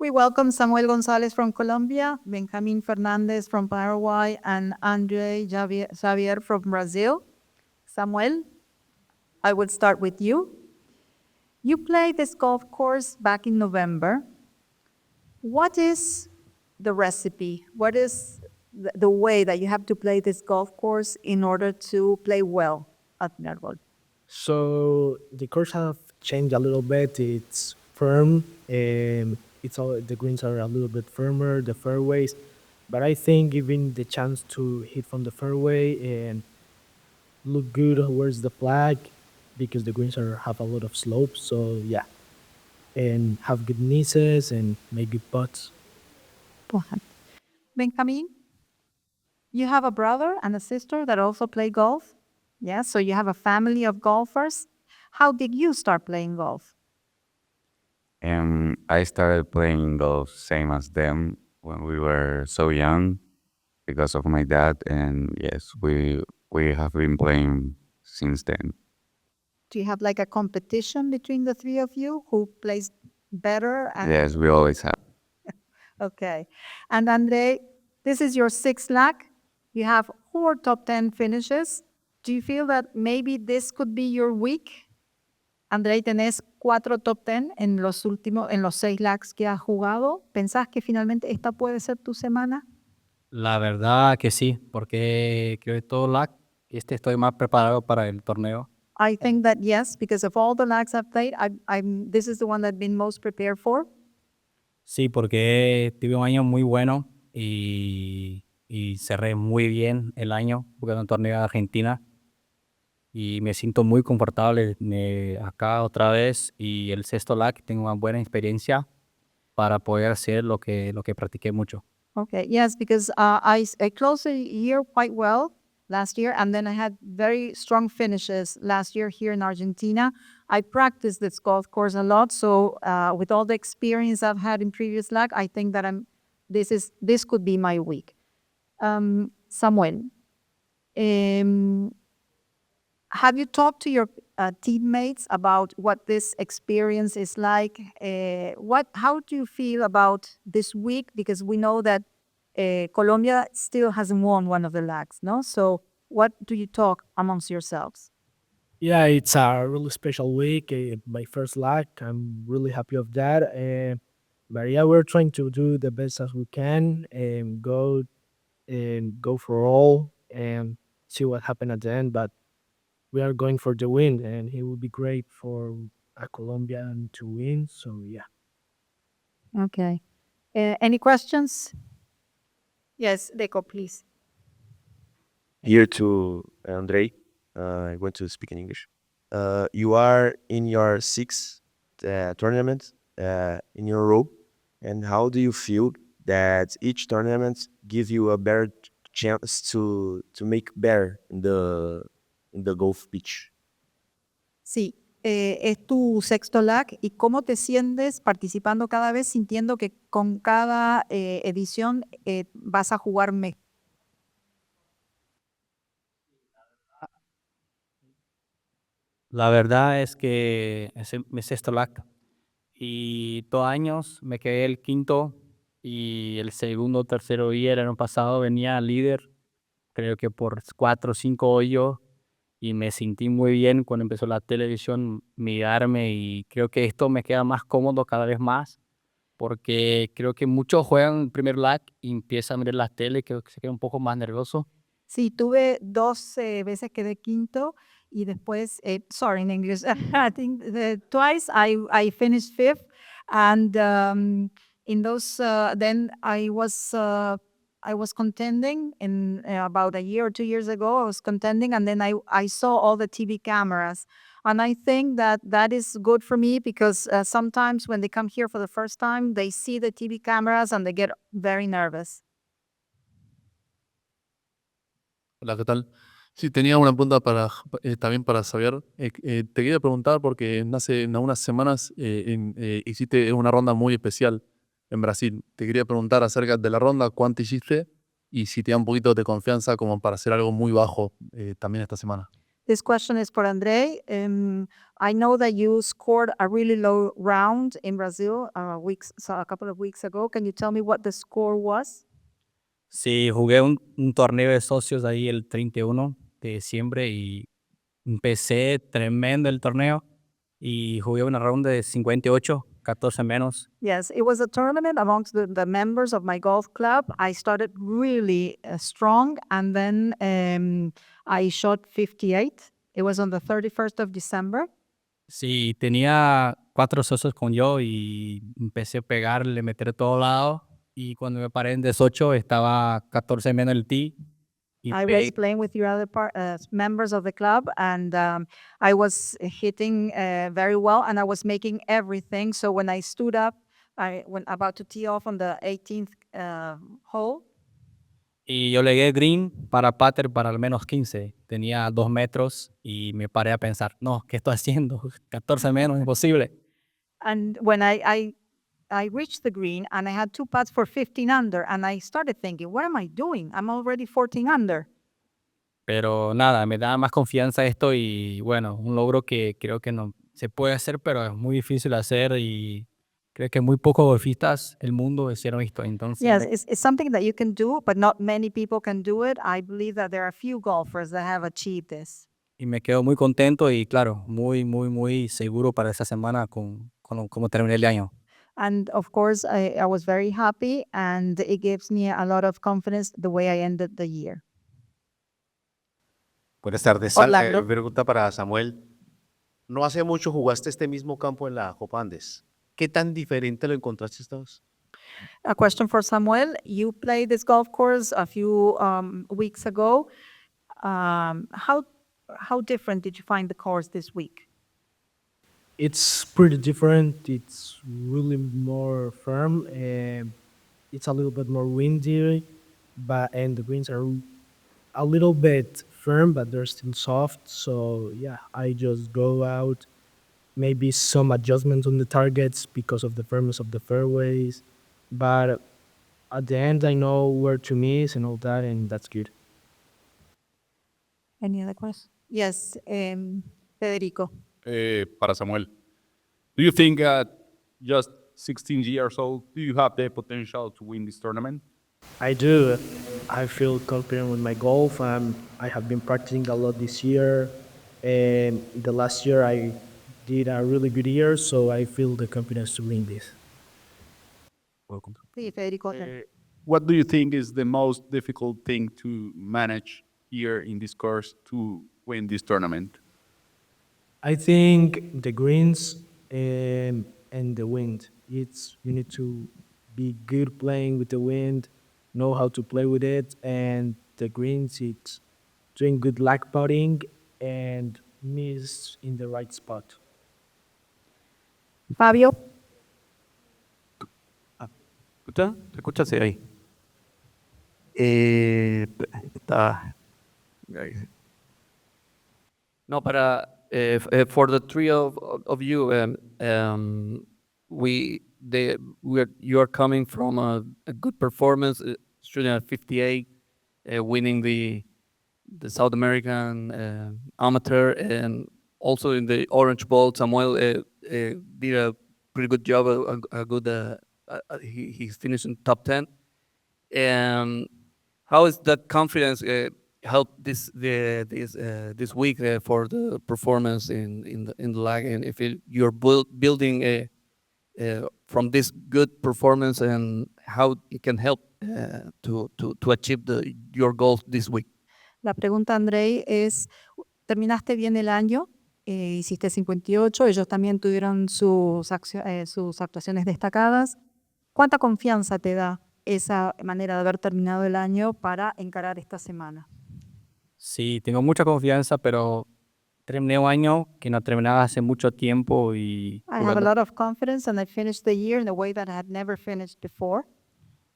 We welcome Samuel Gonzales from Colombia, Benjamin Fernandez from Paraguay, and Xavier from Brazil. Samuel, I would start with you. You played this golf course back in November. What is the recipe? What is the way that you have to play this golf course in order to play well at netball? So the course have changed a little bit. It's firm. It's all the greens are a little bit firmer. The fairways, but I think giving the chance to hit from the fairway and look good towards the flag, because the greens are have a lot of slopes. So yeah, and have good knees and make good putts. Benjamin, you have a brother and a sister that also play golf? Yeah, so you have a family of golfers. How did you start playing golf? I started playing golf same as them when we were so young because of my dad, and yes, we have been playing since then. Do you have like a competition between the three of you who plays better? Yes, we always have. Okay. And Andre, this is your sixth LAAC. You have 4 top 10 finishes. Do you feel that maybe this could be your week? Andrei, tenés 4 top 10 en los 6 LAACs que has jugado. ¿Pensás que finalmente esta puede ser tu semana? La verdad que sí, porque creo que todo LAC, estoy más preparado para el torneo. I think that yes, because of all the LAACs I've played, this is the one that I've been most prepared for. Sí, porque tuve un año muy bueno y cerré muy bien el año jugando un torneo de Argentina y me siento muy confortable acá otra vez, y el sexto LAC tengo una buena experiencia para poder hacer lo que practiqué mucho. Okay, yes, because I closed the year quite well last year, and then I had very strong finishes last year here in Argentina. I practiced this golf course a lot, so with all the experience I've had in previous LAAC, I think that this could be my week. Samuel, have you talked to your teammates about what this experience is like? How do you feel about this week? Because we know that Colombia still hasn't won one of the LAACs, no? So what do you talk amongst yourselves? Yeah, it's a really special week. My first LAAC. I'm really happy of that. But yeah, we're trying to do the best as we can and go for all and see what happened at the end. But we are going for the win, and it would be great for a Colombian to win. So yeah. Okay. Any questions? Yes, Deco, please. Here to Andre. I want to speak in English. You are in your sixth tournament in your row, and how do you feel that each tournament gives you a better chance to make better in the golf pitch? Sí, es tu sexto LAAC. ¿Y cómo te sientes participando cada vez, sintiendo que con cada edición vas a jugar mejor? La verdad es que es mi sexto LAC y 2 años me quedé el quinto, y el segundo o tercero día el año pasado venía líder, creo que por 4 o 5 hoyos, y me sentí muy bien cuando empezó la televisión mirarme, y creo que esto me queda más cómodo cada vez más, porque creo que muchos juegan el primer LAC y empiezan a mirar la tele, creo que se queda un poco más nervioso. Sí, tuve 2 veces quedé quinto y después, sorry in English, I think twice I finished fifth, and in those then I was contending in about a year or 2 years ago. I was contending, and then I saw all the TV cameras, and I think that is good for me because sometimes when they come here for the first time, they see the TV cameras and they get very nervous. Hola, ¿qué tal? Sí, tenía una pregunta también para Xavier. Te quería preguntar porque en unas semanas hiciste una ronda muy especial en Brasil. Te quería preguntar acerca de la ronda, cuánto hiciste y si te da un poquito de confianza como para hacer algo muy bajo también esta semana. This question is for Andrei. I know that you scored a really low round in Brazil a couple of weeks ago. Can you tell me what the score was? Sí, jugué un torneo de socios ahí el 31 de diciembre y empecé tremendo el torneo y jugué una ronda de 58, 14 menos. Yes, it was a tournament amongst the members of my golf club. I started really strong, and then I shot 58. It was on the 31st of December. Sí, tenía 4 socios con yo y empecé a pegarle, meter todo lado y cuando me paré en 18 estaba 14 menos el tee y I was pegué. playing with your other members of the club, and I was hitting very well, and I was making everything. So when I stood up, when about to tee off on the 18th hole, Y yo legué green para pater para al menos 15. Tenía 2 metros y me paré a pensar, no, ¿qué estoy haciendo? 14 menos, imposible. and when I reached the green, and I had 2 putts for 15 under, and I started thinking, what am I doing? I'm already 14 under. Pero nada, me da más confianza esto y bueno, un logro que creo que no se puede hacer, pero es muy difícil hacer y creo que muy pocos golfistas del mundo hicieron esto. Entonces, Yes, it's something that you can do, but not many people can do it. I believe that there are few golfers that have achieved this. y me quedo muy contento y claro, muy seguro para esa semana con cómo terminé el año. And of course, I was very happy, and it gives me a lot of confidence the way I ended the year. Buenas tardes. Hola, Glo- Pregunta para Samuel. No hace mucho jugaste este mismo campo en la Copa Andes. ¿Qué tan diferente lo encontraste esta vez? A question for Samuel. You played this golf course a few weeks ago. How different did you find the course this week? It's pretty different. It's really more firm. And it's a little bit more windy, and the greens are a little bit firm, but they're still soft. So yeah, I just go out, maybe some adjustments on the targets because of the firmness of the fairways, but at the end I know where to miss and all that, and that's good. Any other questions? Yes, Federico. Para Samuel. Do you think at just 16 years old, do you have the potential to win this tournament? I do. I feel confident with my golf. I have been practicing a lot this year, and the last year I did a really good year, so I feel the confidence to win this. Welcome. Sí, Federico. What do you think is the most difficult thing to manage here in this course to win this tournament? I think the greens and the wind. You need to be good playing with the wind, know how to play with it, and the greens. It's doing good lag putting and miss in the right spot. Fabio. ¿Escucha? ¿Se escucha? Sí, ahí. Está. No, for the three of you, you're coming from a good performance, shooting at 58, winning the South American amateur, and also in the Orange Bowl. Samuel did a pretty good job, a good. He finished in top 10. And how is that confidence helped this week for the performance in the LAAC? And if you're building from this good performance, and how it can help to achieve your goals this week? La pregunta, Andrei, es, terminaste bien el año, hiciste 58, ellos también tuvieron sus actuaciones destacadas. ¿Cuánta confianza te da esa manera de haber terminado el año para encarar esta semana? Sí, tengo mucha confianza, pero terminé un año que no terminaba hace mucho tiempo y I have a lot of confidence, and I finished the year in a way that I had never finished before.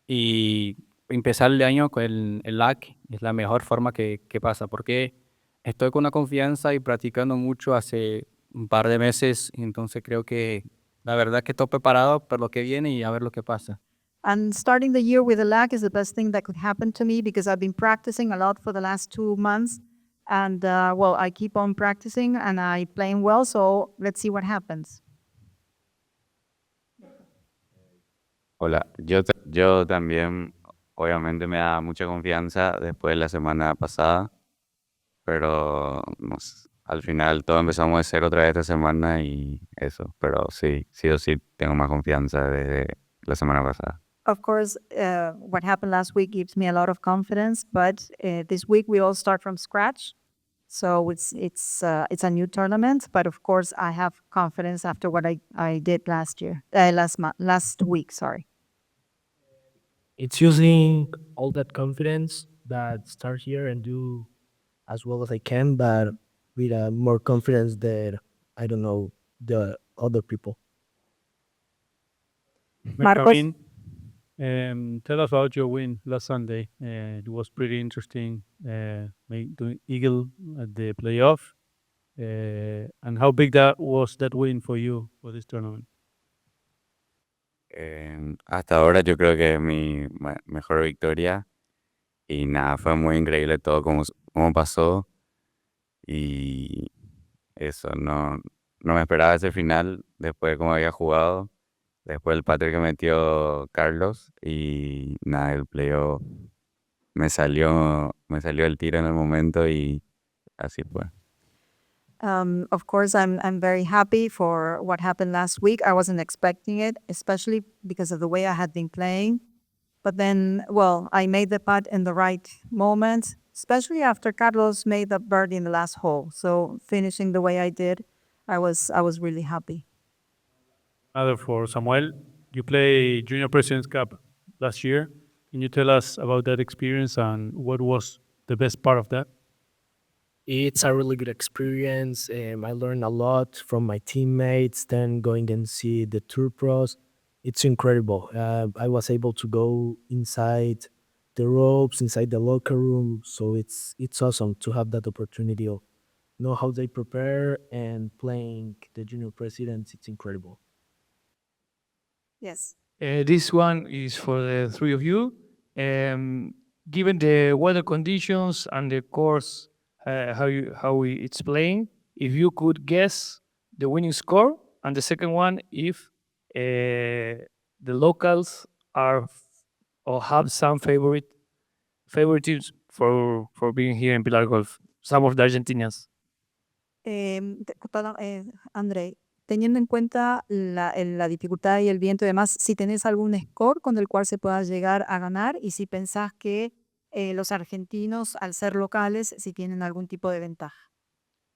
y empezar el año con el LAAC es la mejor forma que pasa, porque estoy con una confianza y practicando mucho hace un par de meses, entonces creo que la verdad que estoy preparado para lo que viene y a ver lo que pasa. And starting the year with a LAAC is the best thing that could happen to me, because I've been practicing a lot for the last 2 months, And well, I keep on practicing and I playing well, so let's see what happens. Hola, yo también, obviamente me da mucha confianza después de la semana pasada, pero no sé, al final todo empezamos de cero otra vez esta semana y eso, pero sí, sí o sí tengo más confianza desde la semana pasada. Of course, what happened last week gives me a lot of confidence, but this week we all start from scratch. So it's a new tournament, but of course I have confidence after what I did last week. Sorry. It's using all that confidence that start here and do as well as I can, but with more confidence that I don't know the other people. Marcos? Karin, tell us about your win last Sunday. It was pretty interesting. Doing eagle at the playoff, and how big that win for you for this tournament? Hasta ahora yo creo que es mi mejor victoria y nada, fue muy increíble todo como pasó y eso, no me esperaba ese final después de cómo había jugado, después del pate que metió Carlos y nada, el playoff me salió el tiro en el momento y así fue. Of course, I'm very happy for what happened last week. I wasn't expecting it, especially because of the way I had been playing. But then, well, I made the putt in the right moment, especially after Carlos made the birdie in the last hole. So finishing the way I did, I was really happy. Another for Samuel. You play Junior Presidents Cup last year. Can you tell us about that experience and what was the best part of that? It's a really good experience. I learned a lot from my teammates. Then going and see the tour pros, it's incredible. I was able to go inside the ropes, inside the locker room. So it's awesome to have that opportunity of know how they prepare and playing the junior presidents. It's incredible. Yes. This one is for the three of you. Given the weather conditions and the course, it's playing, if you could guess the winning score, and the second one, if the locals or have some favorites for being here in Pilar Golf, some of the Argentinians. André, teniendo en cuenta la dificultad y el viento y demás, si tenés algún score con el cual se pueda llegar a ganar y si pensás que los argentinos, al ser locales, si tienen algún tipo de ventaja.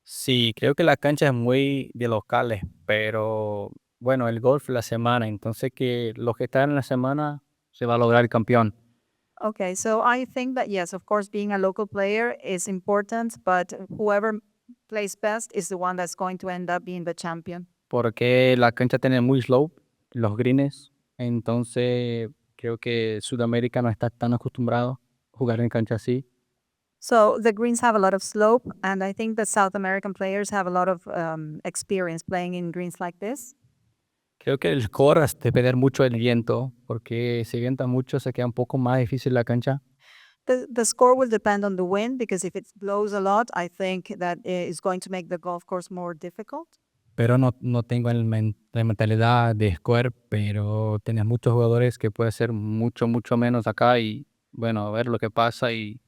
Sí, creo que la cancha es muy de locales, pero bueno, el golf la semana, entonces que los que están en la semana se va a lograr el campeón. Okay, so I think that yes, of course, being a local player is important, but whoever plays best is the one that's going to end up being the champion. Porque la cancha tiene muy slope, los greens, entonces creo que Sudamérica no está tan acostumbrado a jugar en cancha así. So the greens have a lot of slope, and I think the South American players have a lot of experience playing in greens like this. Creo que el score depende mucho del viento, porque si vienta mucho se queda un poco más difícil la cancha. The score will depend on the wind, because if it blows a lot, I think that is going to make the golf course more difficult. Pero no tengo la mentalidad de score, pero tienes muchos jugadores que puede ser mucho menos acá y bueno, a ver lo que pasa y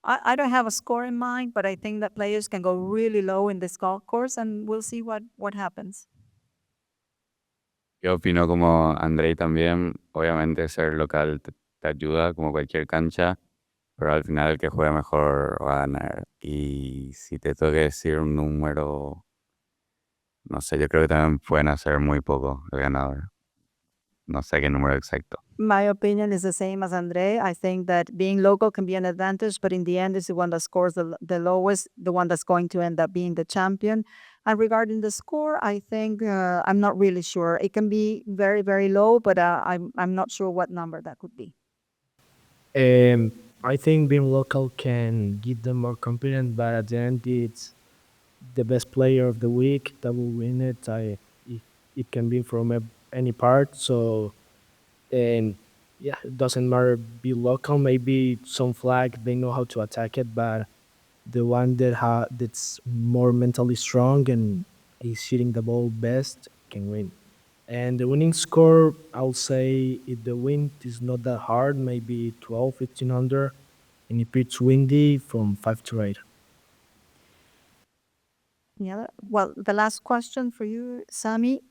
I don't have a score in mind, but I think that players can go really low in this golf course, and we'll see what happens. Yo opino como Andrei también, obviamente ser local te ayuda como cualquier cancha, pero al final el que juegue mejor va a ganar. Y si te tengo que decir un número, no sé, yo creo que también pueden hacer muy poco el ganador. No sé qué número exacto. My opinion is the same as Andre. I think that being local can be an advantage, but in the end, it's the one that scores the lowest, the one that's going to end up being the champion. And regarding the score, I think I'm not really sure. It can be very, very low, but I'm not sure what number that could be. I think being local can give them more confidence, but at the end, it's the best player of the week that will win it. It can be from any part. So, and yeah, it doesn't matter be local. Maybe some flag they know how to attack it, but the one that's more mentally strong and is hitting the ball best can win. And the winning score, I'll say if the wind is not that hard, maybe 12, 15 under, and if it's windy, from 5 to 8. Yeah. Well, the last question for you, Sami.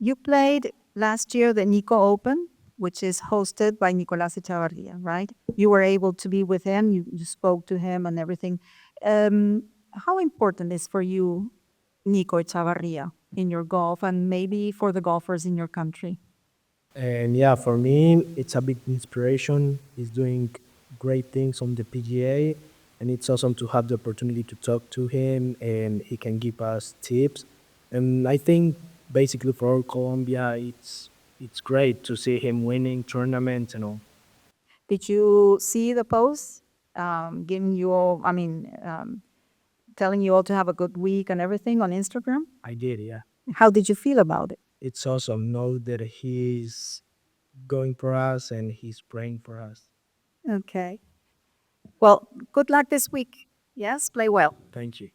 You played last year the Nico Open, which is hosted by Nicolás Echavarría, right? You were able to be with him, you spoke to him and everything. How important is for you Nico Echavarría in your golf and maybe for the golfers in your country? And yeah, for me, it's a big inspiration. He's doing great things on the PGA, and it's awesome to have the opportunity to talk to him, and he can give us tips. And I think basically for all Colombia, it's great to see him winning tournaments and all. Did you see the post giving you all, telling you all to have a good week and everything on Instagram? I did, yeah. How did you feel about it? It's awesome. Know that he's going for us and he's praying for us. Okay. Well, good luck this week. Yes, play well. Thank you.